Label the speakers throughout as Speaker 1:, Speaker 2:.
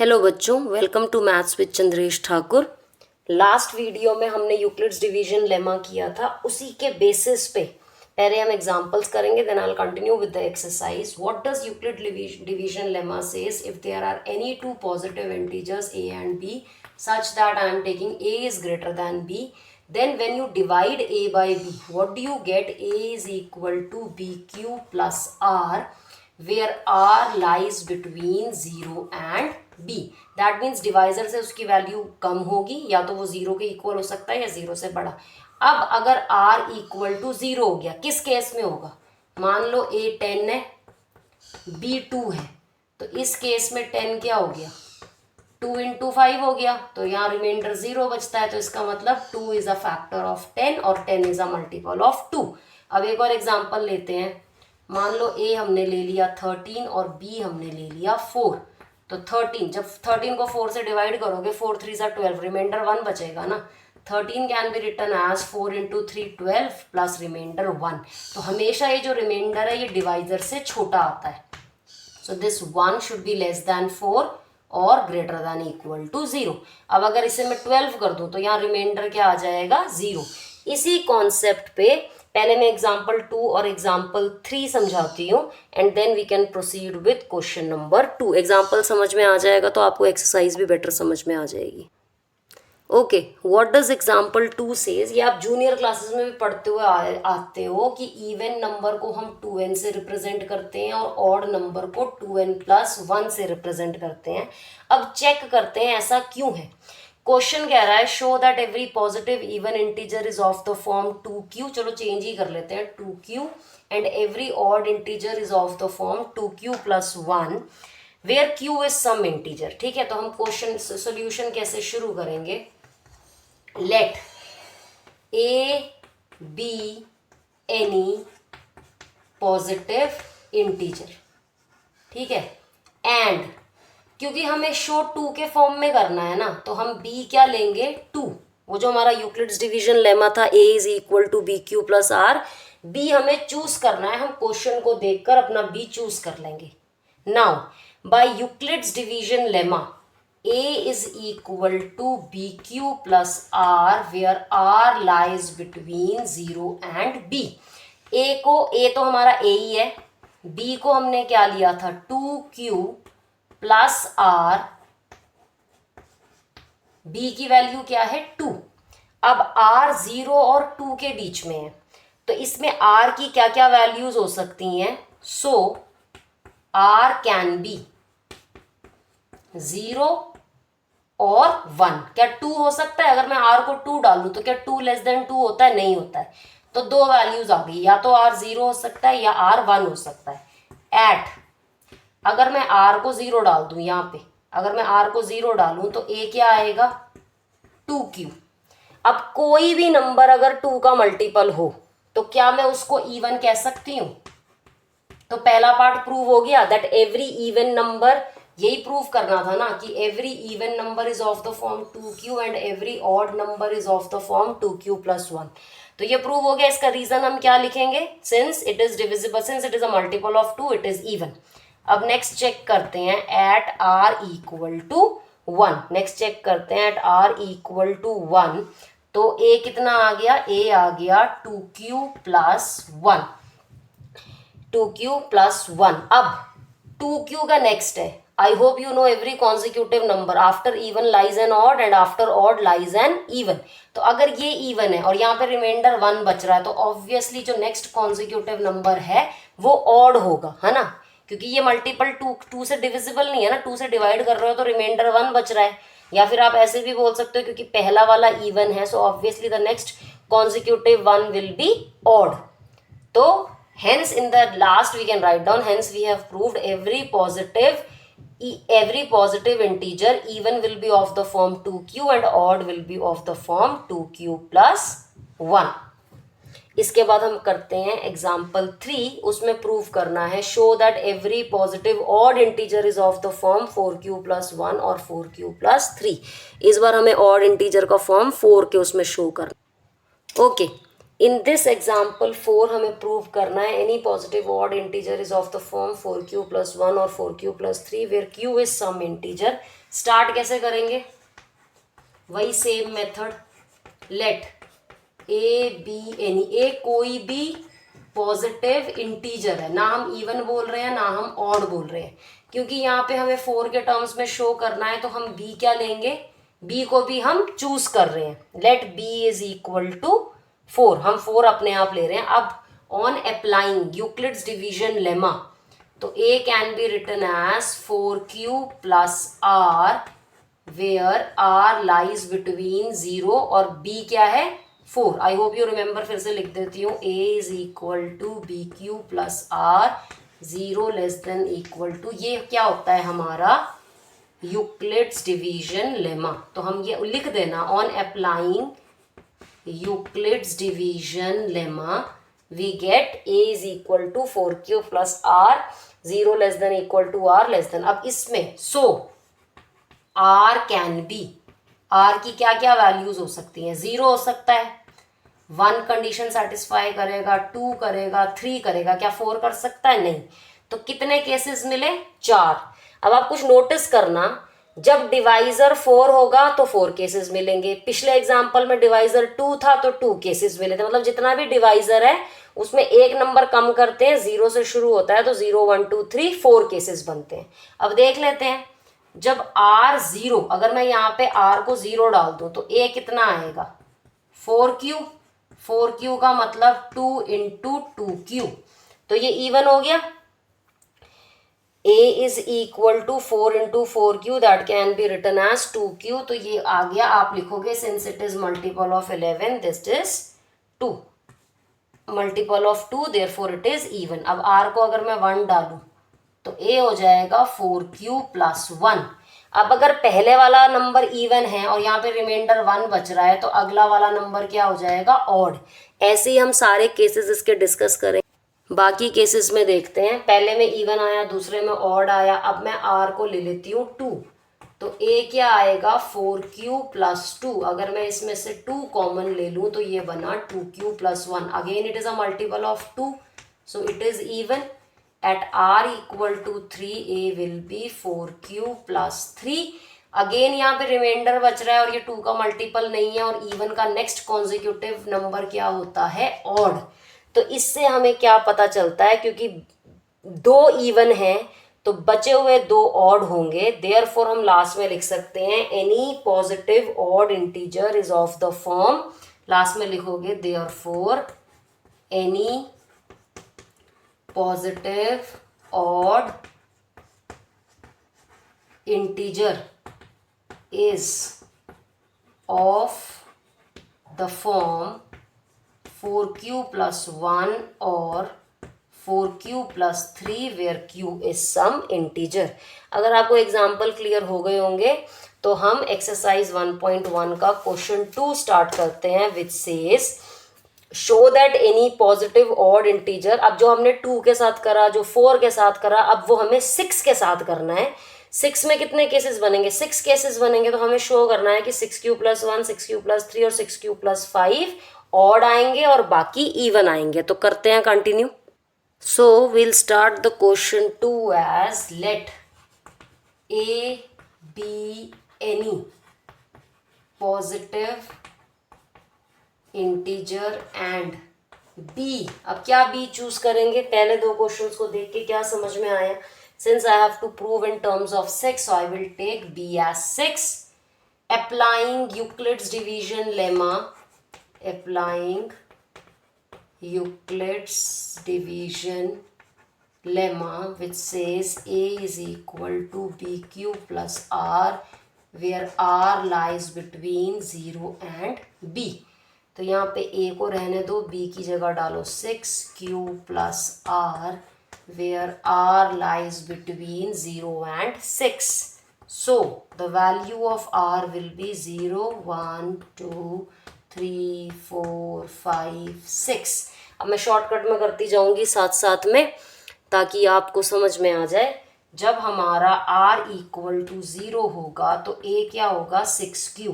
Speaker 1: Hello बच्चों, welcome to maths with Chandresh Thakur. Last video में हमने यूक्लिड्स डिवीजन लेमा किया था, उसी के बेसिस पे पहले हम एग्जांपल्स करेंगे, then I will continue with the exercise. What does Euclid division lemma says? If there are any two positive integers a and b such that I am taking a is greater than b, then when you divide a by b, what do you get? A is equal to bq plus r, where r lies between 0 and b. That means divisor से उसकी value कम होगी, या तो वो 0 के equal हो सकता है या 0 से बड़ा। अब अगर r इक्वल टू 0 हो गया, किस केस में होगा? मान लो a 10 है, b 2 है, तो इस केस में 10 क्या हो गया? 2 into 5 हो गया, तो यहाँ रिमाइंडर 0 बचता है। तो इसका मतलब 2 इज अ फैक्टर ऑफ 10 और 10 इज अ मल्टीपल ऑफ 2। अब एक और एग्जांपल लेते हैं। मान लो a हमने ले लिया 13 और b हमने ले लिया 4। तो 13, जब 13 को 4 से डिवाइड करोगे, 4 3 सा 12, रिमाइंडर 1 बचेगा ना। 13 can be written as 4 into 3 12 plus remainder 1। तो हमेशा ये जो रिमाइंडर है ये डिवाइजर से छोटा आता है। So this 1 should be less than 4 और ग्रेटर देन इक्वल टू 0। अब अगर इसे मैं 12 कर दूं तो यहाँ रिमाइंडर क्या आ जाएगा? 0। इसी कॉन्सेप्ट पे पहले मैं एग्जाम्पल 2 और एग्जाम्पल 3 समझाती हूँ, and then we can proceed with question number 2। Example समझ में आ जाएगा तो आपको एक्सरसाइज भी बेटर समझ में आ जाएगी। Okay, what does example 2 says? ये आप जूनियर क्लासेस में भी पढ़ते हुए आते हो कि इवन नंबर को हम 2n से रिप्रेजेंट करते हैं और ऑड नंबर को 2n प्लस 1 से रिप्रेजेंट करते हैं। अब चेक करते हैं ऐसा क्यों है। क्वेश्चन कह रहा है show that every positive even integer is of the form 2q। चलो चेंज ही कर लेते हैं, 2q, and every odd integer is of the form 2q plus 1 where q is some integer. ठीक है, तो हम क्वेश्चन सोल्यूशन कैसे शुरू करेंगे? Let a be any positive integer, ठीक है, एंड क्योंकि हमें शो 2 के फॉर्म में करना है ना, तो हम b क्या लेंगे? 2। वो जो हमारा यूक्लिड्स डिवीजन लेमा था, a is equal to b q plus r, b हमें चूज करना है। हम क्वेश्चन को देखकर अपना b चूज कर लेंगे। Now by Euclid's division lemma a is equal to b q plus r, where r lies between 0 and b। a तो हमारा a ही है, b को हमने क्या लिया था? 2q प्लस आर, b की वैल्यू क्या है? 2। अब r 0 और 2 के बीच में है, तो इसमें r की क्या क्या वैल्यूज हो सकती हैं? सो r कैन बी 0 और 1। क्या 2 हो सकता है? अगर मैं r को 2 डालूं तो क्या 2 लेस देन 2 होता है? नहीं होता है। तो दो वैल्यूज आ गई, या तो r 0 हो सकता है या r 1 हो सकता है। एट, अगर मैं r को 0 डाल दूं, यहाँ पे अगर मैं r को 0 डालूं तो a क्या आएगा? 2q। अब कोई भी नंबर अगर 2 का मल्टीपल हो तो क्या मैं उसको इवन कह सकती हूँ? तो पहला पार्ट प्रूव हो गया दैट एवरी इवन नंबर, यही प्रूव करना था ना कि every even number is of the form 2q and every odd number is of the form 2q plus 1। तो ये प्रूव हो गया। इसका रीजन हम क्या लिखेंगे? Since it is divisible, since it is a multiple of 2, it is even. अब next check करते हैं at r equal to 1। Next check करते हैं एट r इक्वल टू 1, तो a कितना आ गया? a आ गया 2q प्लस 1, 2q प्लस 1। अब 2q का नेक्स्ट है, I hope you know every consecutive number after even lies an odd and after odd lies an even. तो अगर ये इवन है और यहाँ पे रिमाइंडर 1 बच रहा है, तो ऑब्वियसली जो नेक्स्ट कॉन्जिक्यूटिव नंबर है वो ऑड होगा, है ना, क्योंकि ये मल्टीपल 2 से डिविजिबल नहीं है ना। 2 से डिवाइड कर रहे हो तो रिमाइंडर 1 बच रहा है। या फिर आप ऐसे भी बोल सकते हो क्योंकि पहला वाला इवन है, so obviously the next consecutive 1 will be odd. तो hence in the last we can write down, hence we have proved every positive integer even will be of the form 2q and odd will be of the form 2q plus 1। इसके बाद हम करते हैं example 3। उसमें prove करना है show that every positive odd integer is of the form 4q plus 1 और 4q plus 3। इस बार हमें ऑड इंटीजर का फॉर्म 4 के उसमें शो करना। ओके, इन दिस एग्जाम्पल 4 हमें प्रूव करना है any positive odd integer is of the form 4q+1 और 4q+3 where q is some integer. Start कैसे करेंगे, वही same method, let a b any, a कोई भी पॉजिटिव इंटीजर है, ना हम इवन बोल रहे हैं ना हम ऑड बोल रहे हैं, क्योंकि यहाँ पे हमें 4 के टर्म्स में शो करना है, तो हम b क्या लेंगे, b को भी हम चूज कर रहे हैं, let b is equal to 4, हम 4 अपने आप ले रहे हैं। अब on applying Euclid's division lemma, तो a can be written as 4q+r where r lies between 0 और b क्या है 4। आई होप यू रिमेंबर, फिर से लिख देती हूँ, a is equal to bq+r 0 less than equal to, ये क्या होता है हमारा यूक्लिड्स डिवीजन लेमा। तो हम ये लिख देना, on applying Euclid's division lemma we get a is equal to 4q+r 0 less than equal to r less than. अब इसमें so r can be, r की क्या क्या वैल्यूज हो सकती हैं, 0 हो सकता है, 1 कंडीशन सेटिस्फाई करेगा, 2 करेगा, 3 करेगा, क्या 4 कर सकता है, नहीं। तो कितने केसेस मिले, 4। अब आप कुछ नोटिस करना, जब डिवाइजर 4 होगा तो 4 केसेस मिलेंगे, पिछले एग्जाम्पल में डिवाइजर 2 था तो 2 केसेस मिले थे, मतलब जितना भी डिवाइजर है उसमें एक नंबर कम करते हैं, 0 से शुरू होता है, तो 0 1 2 3 4 केसेस बनते हैं। अब देख लेते हैं, जब r 0, अगर मैं यहाँ पे r को 0 डाल दूं तो a कितना आएगा 4q, 4q का मतलब 2 इंटू 2q, तो ये इवन हो गया। a is equal to 4 into 4q, that can be written as 2q, तो ये आ गया, आप लिखोगे since it is multiple of 11 this is 2, multiple of 2 therefore it is even. अब r को अगर मैं 1 डालूं तो a हो जाएगा 4q+1। अब अगर पहले वाला नंबर इवन है और यहाँ पे रिमाइंडर 1 बच रहा है, तो अगला वाला नंबर क्या हो जाएगा, ऑड। ऐसे ही हम सारे केसेस इसके डिस्कस करें। बाकी केसेस में देखते हैं, पहले में इवन आया, दूसरे में ऑड आया। अब मैं r को ले लेती हूँ 2, तो a क्या आएगा 4q+2, अगर मैं इसमें से 2 कॉमन ले लूँ तो ये बना 2q+1, again it is a multiple of 2, so it is even. At r equal to 3 a will be 4q+3, again यहाँ पे रिमाइंडर बच रहा है और ये 2 का मल्टीपल नहीं है, और इवन का नेक्स्ट कॉन्जिक्यूटिव नंबर क्या होता है, ऑड। तो इससे हमें क्या पता चलता है, क्योंकि 2 इवन है तो बचे हुए 2 ऑड होंगे, देयरफॉर हम लास्ट में लिख सकते हैं any positive odd integer is of the form, last में लिखोगे therefore any positive odd integer is of the form 4q+1 or 4q+3 where q is some integer। अगर आपको एग्जाम्पल क्लियर हो गए होंगे तो हम एक्सरसाइज 1.1 का क्वेश्चन 2 स्टार्ट करते हैं, which says show that any positive odd integer. अब जो हमने 2 के साथ करा, जो 4 के साथ करा, अब वो हमें 6 के साथ करना है। 6 में कितने केसेस बनेंगे, 6 केसेस बनेंगे, तो हमें शो करना है कि 6q+1 6q+3 और 6q+5 ऑड आएंगे और बाकी इवन आएंगे। तो करते हैं continue. So will start the question 2 as let a be any positive integer and b। अब क्या b चूज करेंगे, पहले 2 क्वेश्चंस को देख के क्या समझ में आया, since I have to prove in terms of 6 so I will take b as 6। Applying Euclid's division lemma, applying Euclid's division lemma which says a is equal to bq+r where r lies between 0 and b। तो यहाँ पे a को रहने दो, b की जगह डालो 6q+r where r lies between 0 and 6। So the value of r will be 0 1 2 3 4 5 6। अब मैं शॉर्टकट में करती जाऊंगी साथ साथ में ताकि आपको समझ में आ जाए। जब हमारा r इक्वल टू 0 होगा तो a क्या होगा 6q,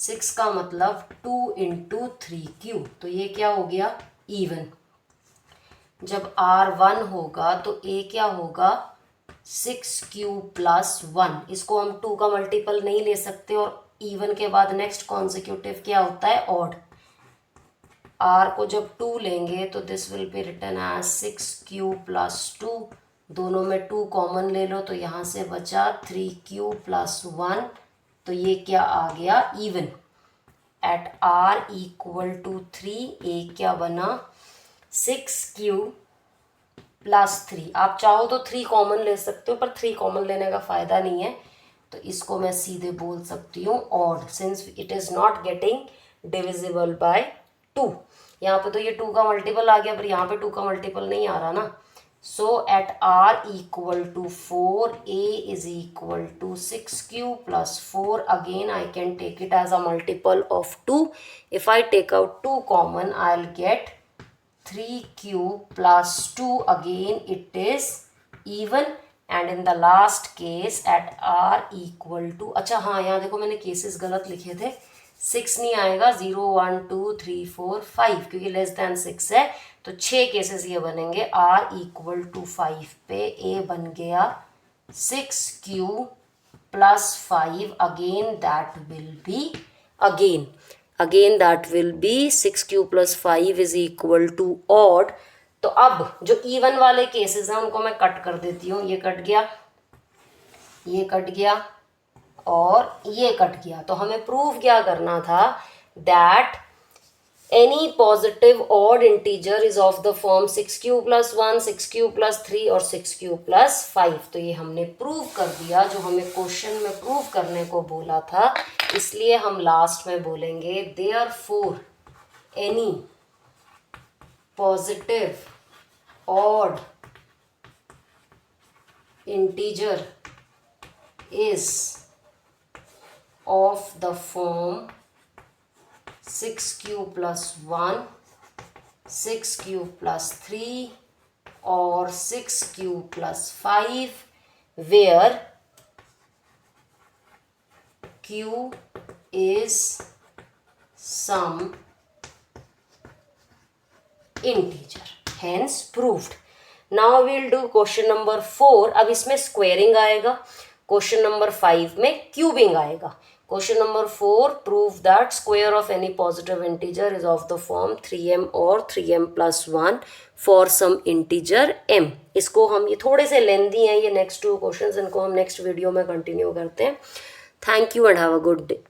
Speaker 1: 6 का मतलब 2 इंटू 3 तो ये क्या हो गया, इवन। जब R1 होगा तो A क्या होगा, 6 प्लस 1। इसको हम 2 का मल्टीपल नहीं ले सकते, और इवन के बाद नेक्स्ट कॉन्जिक्यूटिव क्या होता है, ऑड। R को जब 2 लेंगे तो this will be written as 6 plus 2। दोनों में 2 कॉमन ले लो तो यहाँ से बचा 3 प्लस 1, तो ये क्या आ गया, even. At R equal to 3, A क्या बना, 6 प्लस 3। आप चाहो तो 3 कॉमन ले सकते हो, पर 3 कॉमन लेने का फ़ायदा नहीं है, तो इसको मैं सीधे बोल सकती हूँ odd, since it is not getting divisible by 2। यहाँ पे तो ये 2 का मल्टीपल आ गया, पर यहाँ पे 2 का मल्टीपल नहीं आ रहा ना। So at R equal to 4, A is equal to 6 plus 4। Again I can take it as a multiple of 2। If I take out 2 common, I will get 3 plus 2, again it is even, and in the last case at R equal to, अच्छा हाँ यहाँ देखो मैंने cases गलत लिखे थे, 6 नहीं आएगा, 0 1 2 3 4 5, क्योंकि लेस देन 6 है तो 6 केसेस ये बनेंगे। R इक्वल टू 5 पे A बन गया 6 plus 5, again that will be again that will be 6 plus 5 is equal to odd। तो अब जो इवन वाले केसेस हैं उनको मैं कट कर देती हूँ, ये कट गया, ये कट गया और ये कट गया। तो हमें प्रूव क्या करना था, that any positive odd integer is of the form 6 plus 1, 6 plus 3 और 6 plus 5। तो ये हमने प्रूव कर दिया जो हमें क्वेश्चन में प्रूव करने को बोला था, इसलिए हम लास्ट में बोलेंगे therefore any positive odd integer is of the form 6 plus 1, 6 plus 3 और 6 plus 5, where Q is some integer, hence proved। Now we'll do question number 4। अब इसमें स्क्वेयरिंग आएगा, क्वेश्चन नंबर 5 में क्यूबिंग आएगा। Question number 4, prove that square of any positive integer is of the form 3m और 3m plus 1 for some integer m। इसको हम, ये थोड़े से लेंदी हैं ये नेक्स्ट 2 क्वेश्चंस, इनको हम नेक्स्ट वीडियो में कंटिन्यू करते हैं। Thank you and have a good day.